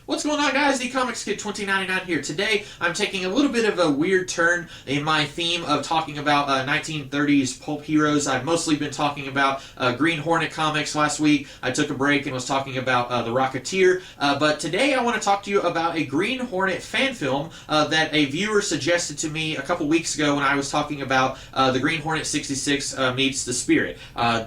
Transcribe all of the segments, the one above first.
What's going on, guys? The Comics Kid 2099 here. Today, I'm taking a little bit of a weird turn in my theme of talking about 1930s pulp heroes. I've mostly been talking about Green Hornet comics last week. I took a break and was talking about The Rocketeer. But today, I want to talk to you about a Green Hornet fan film that a viewer suggested to me a couple weeks ago when I was talking about the Green Hornet 66 meets The Spirit.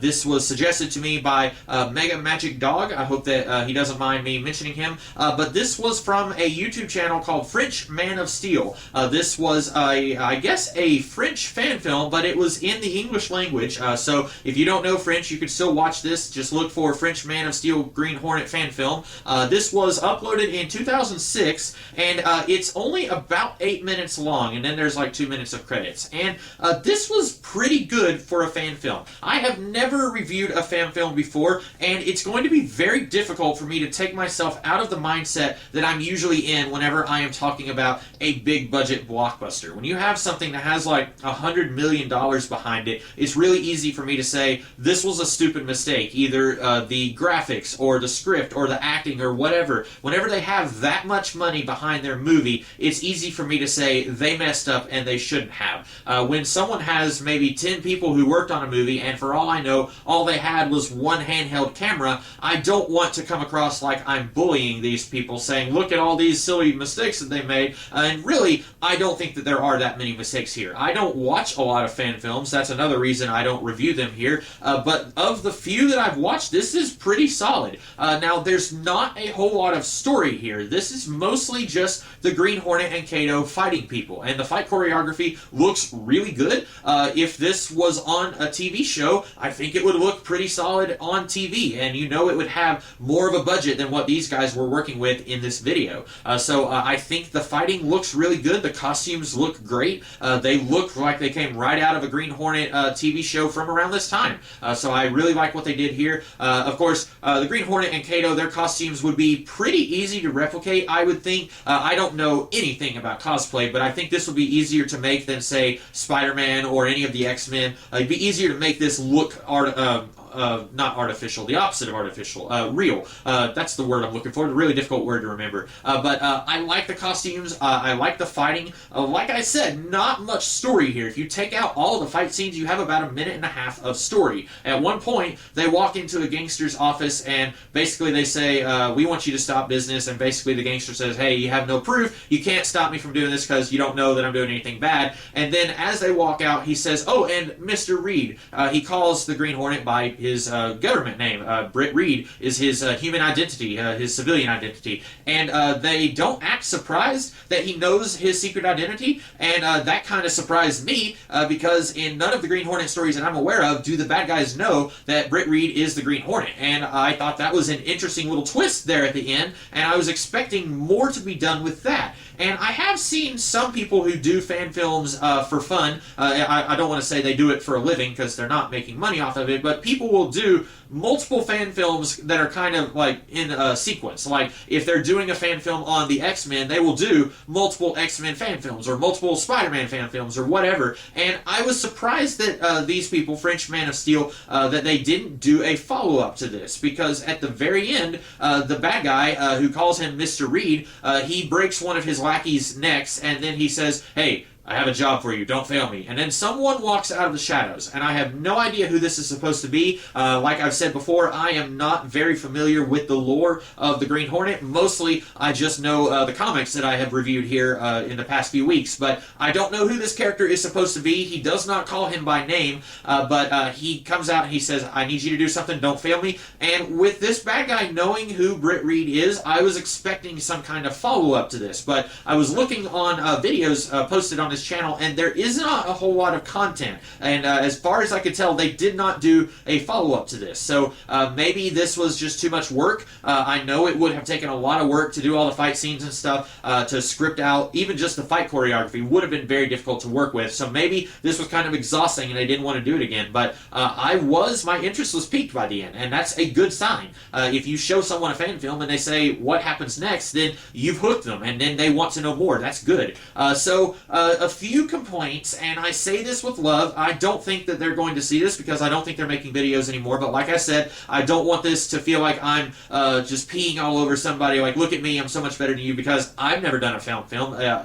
This was suggested to me by Mega Magic Dog. I hope that he doesn't mind me mentioning him. But this was from a YouTube channel called Frenchmanofsteel. This was, I guess, a French fan film, but it was in the English language. So if you don't know French, you could still watch this. Just look for Frenchmanofsteel Green Hornet fan film. This was uploaded in 2006, and it's only about 8 minutes long, and then there's like 2 minutes of credits. And this was pretty good for a fan film. I have never reviewed a fan film before, and it's going to be very difficult for me to take myself out of the mindset that I'm usually in whenever I am talking about a big budget blockbuster. When you have something that has like $100 million behind it, it's really easy for me to say this was a stupid mistake, either the graphics or the script or the acting or whatever. Whenever they have that much money behind their movie, it's easy for me to say they messed up and they shouldn't have. When someone has maybe 10 people who worked on a movie and for all I know, all they had was one handheld camera, I don't want to come across like I'm bullying these people saying, look at all these silly mistakes that they made, and really, I don't think that there are that many mistakes here. I don't watch a lot of fan films, that's another reason I don't review them here, but of the few that I've watched, this is pretty solid. Now, there's not a whole lot of story here. This is mostly just the Green Hornet and Kato fighting people, and the fight choreography looks really good. If this was on a TV show, I think it would look pretty solid on TV, and you know it would have more of a budget than what these guys were working with in this video. So I think the fighting looks really good. The costumes look great. They look like they came right out of a Green Hornet TV show from around this time. So I really like what they did here. Of course, the Green Hornet and Kato, their costumes would be pretty easy to replicate, I would think. I don't know anything about cosplay, but I think this would be easier to make than, say, Spider-Man or any of the X-Men. It'd be easier to make this look not artificial, the opposite of artificial, real. That's the word I'm looking for, a really difficult word to remember. But I like the costumes, I like the fighting. Like I said, not much story here. If you take out all the fight scenes, you have about 1.5 minutes of story. At one point, they walk into a gangster's office and basically they say, we want you to stop business, and basically the gangster says, hey, you have no proof, you can't stop me from doing this because you don't know that I'm doing anything bad. And then as they walk out, he says, oh, and Mr. Reed. He calls the Green Hornet by his government name. Britt Reed is his human identity, his civilian identity. And they don't act surprised that he knows his secret identity, and that kind of surprised me because in none of the Green Hornet stories that I'm aware of do the bad guys know that Britt Reed is the Green Hornet. And I thought that was an interesting little twist there at the end, and I was expecting more to be done with that. And I have seen some people who do fan films for fun. I don't want to say they do it for a living because they're not making money off of it, but people will do multiple fan films that are kind of like in a sequence. Like if they're doing a fan film on the X-Men, they will do multiple X-Men fan films or multiple Spider-Man fan films or whatever. And I was surprised that these people, Frenchmanofsteel, that they didn't do a follow-up to this, because at the very end, the bad guy who calls him Mr. Reed, he breaks one of his lackeys' necks, and then he says, hey, I have a job for you, don't fail me. And then someone walks out of the shadows, and I have no idea who this is supposed to be. Like I've said before, I am not very familiar with the lore of the Green Hornet. Mostly, I just know the comics that I have reviewed here in the past few weeks, but I don't know who this character is supposed to be. He does not call him by name, but he comes out and he says, I need you to do something, don't fail me. And with this bad guy knowing who Britt Reed is, I was expecting some kind of follow-up to this, but I was looking on videos posted on his channel, and there is not a whole lot of content, and as far as I could tell, they did not do a follow-up to this. So maybe this was just too much work. I know it would have taken a lot of work to do all the fight scenes and stuff, to script out even just the fight choreography would have been very difficult to work with. So maybe this was kind of exhausting and they didn't want to do it again, but my interest was piqued by the end, and that's a good sign. If you show someone a fan film and they say what happens next, then you've hooked them, and then they want to know more. That's good. So a a few complaints, and I say this with love. I don't think that they're going to see this because I don't think they're making videos anymore, but like I said, I don't want this to feel like I'm just peeing all over somebody, like, look at me, I'm so much better than you, because I've never done a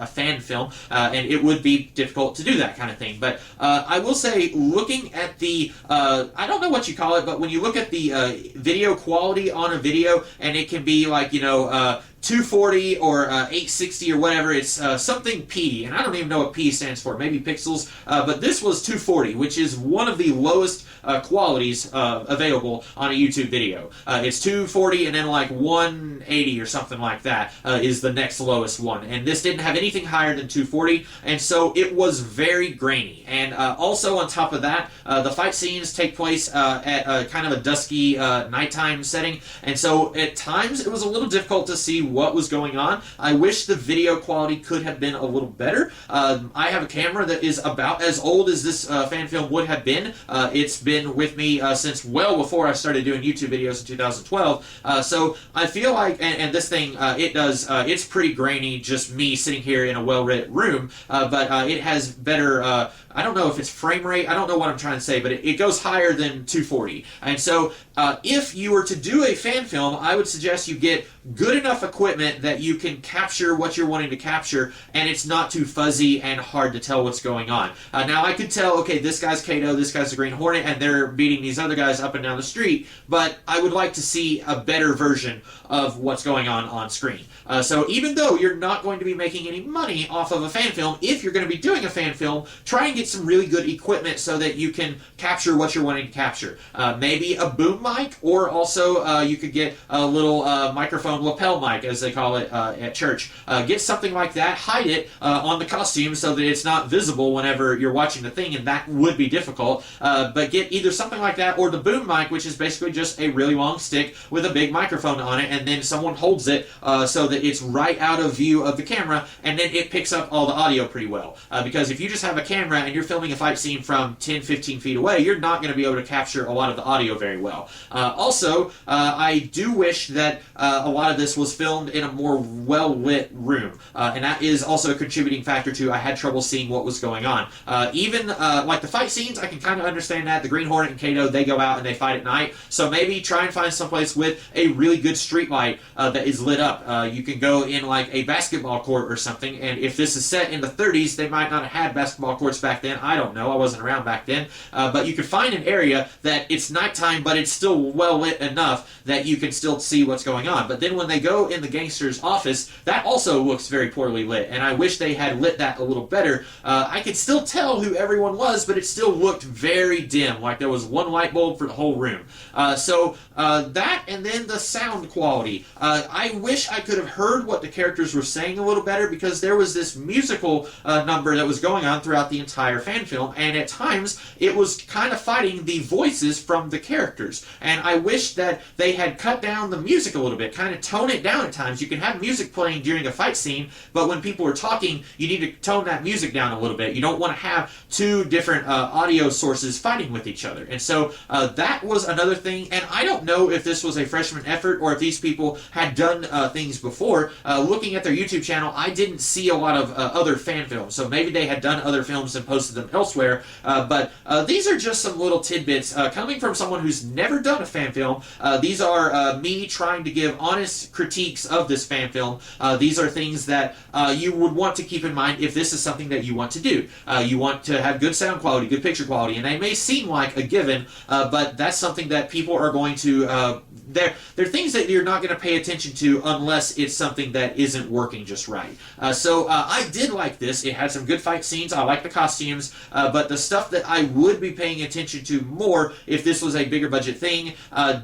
fan film, and it would be difficult to do that kind of thing. But I will say, looking at the, I don't know what you call it, but when you look at the video quality on a video, and it can be like, 240 or 860 or whatever, it's something P, and I don't even know what P stands for, maybe pixels, but this was 240, which is one of the lowest qualities available on a YouTube video. It's 240 and then like 180 or something like that is the next lowest one, and this didn't have anything higher than 240, and so it was very grainy. And also on top of that, the fight scenes take place at kind of a dusky nighttime setting, and so at times it was a little difficult to see what was going on. I wish the video quality could have been a little better. I have a camera that is about as old as this fan film would have been. It's been with me since well before I started doing YouTube videos in 2012. So I feel like, and this thing, it's pretty grainy, just me sitting here in a well-lit room, but it has better, I don't know if it's frame rate, I don't know what I'm trying to say, but it goes higher than 240. And so if you were to do a fan film, I would suggest you get good enough equipment that you can capture what you're wanting to capture, and it's not too fuzzy and hard to tell what's going on. Now, I could tell, okay, this guy's Kato, this guy's the Green Hornet, and they're beating these other guys up and down the street, but I would like to see a better version of what's going on screen. So even though you're not going to be making any money off of a fan film, if you're going to be doing a fan film, try and get some really good equipment so that you can capture what you're wanting to capture. Maybe a boom mic, or also you could get a little microphone lapel mic, as they call it at church. Get something like that, hide it on the costume so that it's not visible whenever you're watching the thing, and that would be difficult. But get either something like that or the boom mic, which is basically just a really long stick with a big microphone on it, and then someone holds it so that it's right out of view of the camera, and then it picks up all the audio pretty well. Because if you just have a camera and you're filming a fight scene from 10-15 feet away, you're not going to be able to capture a lot of the audio very well. Also, I do wish that a lot of this was filmed in a more well-lit room, and that is also a contributing factor to I had trouble seeing what was going on. Even like the fight scenes, I can kind of understand that. The Green Hornet and Kato, they go out and they fight at night, so maybe try and find someplace with a really good street light that is lit up. You can go in like a basketball court or something, and if this is set in the 30s, they might not have had basketball courts back then. I don't know. I wasn't around back then. But you could find an area that it's nighttime, but it's still well lit enough that you can still see what's going on. But then when they go in the gangster's office, that also looks very poorly lit, and I wish they had lit that a little better. I could still tell who everyone was, but it still looked very dim, like there was one light bulb for the whole room. So that, and then the sound quality. I wish I could have heard what the characters were saying a little better, because there was this musical number that was going on throughout the entire fan film, and at times it was kind of fighting the voices from the characters. And I wish that they had cut down the music a little bit, kind of tone it down at times. You can have music playing during a fight scene, but when people are talking, you need to tone that music down a little bit. You don't want to have two different audio sources fighting with each other. And so that was another thing, and I don't know if this was a freshman effort or if these people had done things before. Looking at their YouTube channel, I didn't see a lot of other fan films, so maybe they had done other films and posted them elsewhere, but these are just some little tidbits coming from someone who's never done a fan film. These are me trying to give honest critiques of this fan film. These are things that you would want to keep in mind if this is something that you want to do. You want to have good sound quality, good picture quality, and they may seem like a given, but that's something that people are going to they're things that you're not going to pay attention to unless it's something that isn't working just right. So I did like this. It had some good fight scenes. I like the costumes, but the stuff that I would be paying attention to more if this was a bigger budget thing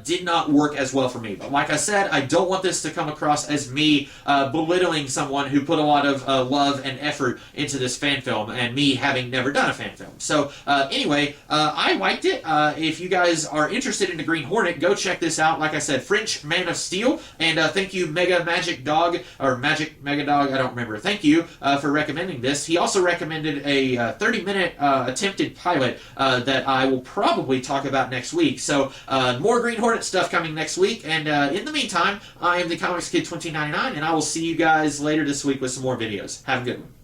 did not work as well for me. But like I said, I don't want this to come across as me belittling someone who put a lot of love and effort into this fan film, and me having never done a fan film. So anyway, I liked it. If you guys are interested in the Green Hornet, go check this out. Like I said, French Man of Steel, and thank you Mega Magic Dog, or Magic Mega Dog, I don't remember. Thank you for recommending this. He also recommended a 30-minute attempted pilot that I will probably talk about next week. So more Green Hornet stuff coming next week, and in the meantime, I am the Comics Kid 2099, and I will see you guys later this week with some more videos. Have a good one.